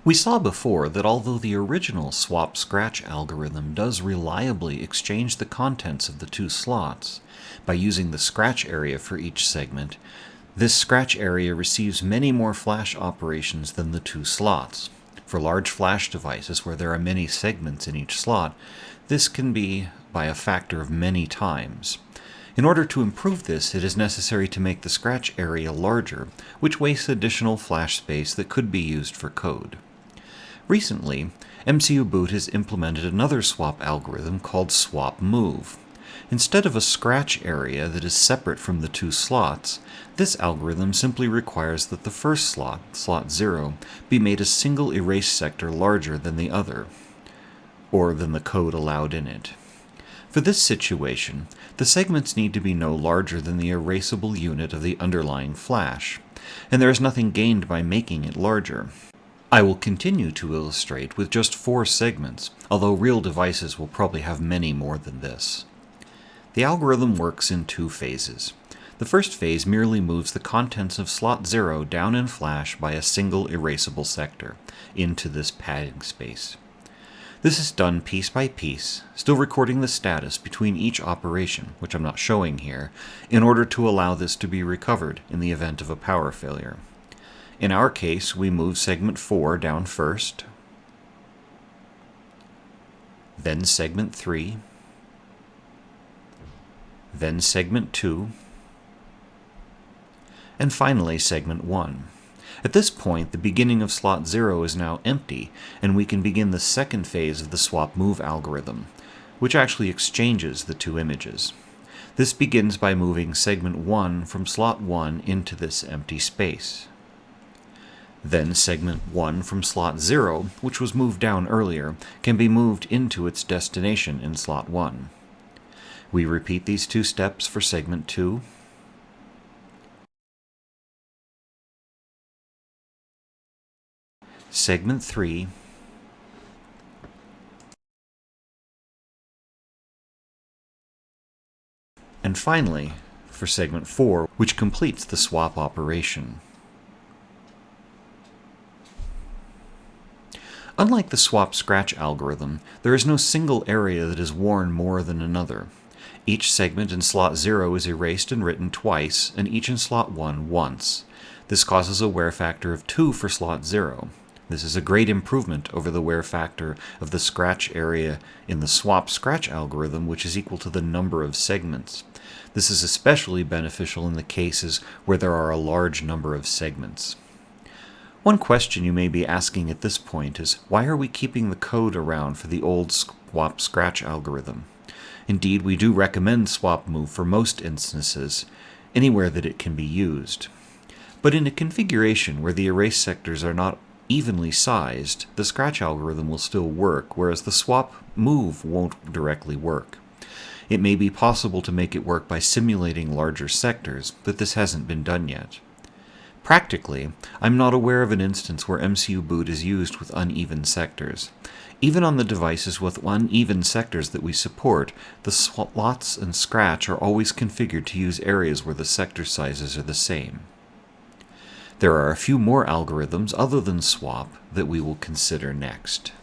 We saw before that although the original swap-scratch algorithm does reliably exchange the contents of the two slots by using the scratch area for each segment, this scratch area receives many more flash operations than the two slots. For large flash devices where there are many segments in each slot, this can be by a factor of many times. In order to improve this, it is necessary to make the scratch area larger, which wastes additional flash space that could be used for code. Recently, MCUboot has implemented another swap algorithm called swap move. Instead of a scratch area that is separate from the two slots, this algorithm simply requires that the first slot, slot 0, be made a single erase sector larger than the other, or than the code allowed in it. For this situation, the segments need to be no larger than the erasable unit of the underlying flash, and there is nothing gained by making it larger. I will continue to illustrate with just 4 segments, although real devices will probably have many more than this. The algorithm works in 2 phases. The first phase merely moves the contents of slot 0 down in flash by a single erasable sector into this padding space. This is done piece by piece, still recording the status between each operation, which I'm not showing here, in order to allow this to be recovered in the event of a power failure. In our case, we move segment 4 down first, then segment 3, then segment 2, and finally segment 1. At this point, the beginning of slot 0 is now empty, and we can begin the second phase of the swap move algorithm, which actually exchanges the 2 images. This begins by moving segment 1 from slot 1 into this empty space. Then segment 1 from slot 0, which was moved down earlier, can be moved into its destination in slot 1. We repeat these 2 steps for segment 2, segment 3, and finally for segment 4, which completes the swap operation. Unlike the swap-scratch algorithm, there is no single area that is worn more than another. Each segment in slot 0 is erased and written twice, and each in slot 1 once. This causes a wear factor of 2 for slot 0. This is a great improvement over the wear factor of the scratch area in the swap-scratch algorithm, which is equal to the number of segments. This is especially beneficial in the cases where there are a large number of segments. One question you may be asking at this point is, why are we keeping the code around for the old swap-scratch algorithm? Indeed, we do recommend swap move for most instances, anywhere that it can be used. But in a configuration where the erase sectors are not evenly sized, the scratch algorithm will still work, whereas the swap move won't directly work. It may be possible to make it work by simulating larger sectors, but this hasn't been done yet. Practically, I'm not aware of an instance where MCUboot is used with uneven sectors. Even on the devices with uneven sectors that we support, the slots and scratch are always configured to use areas where the sector sizes are the same. There are a few more algorithms other than swap that we will consider next.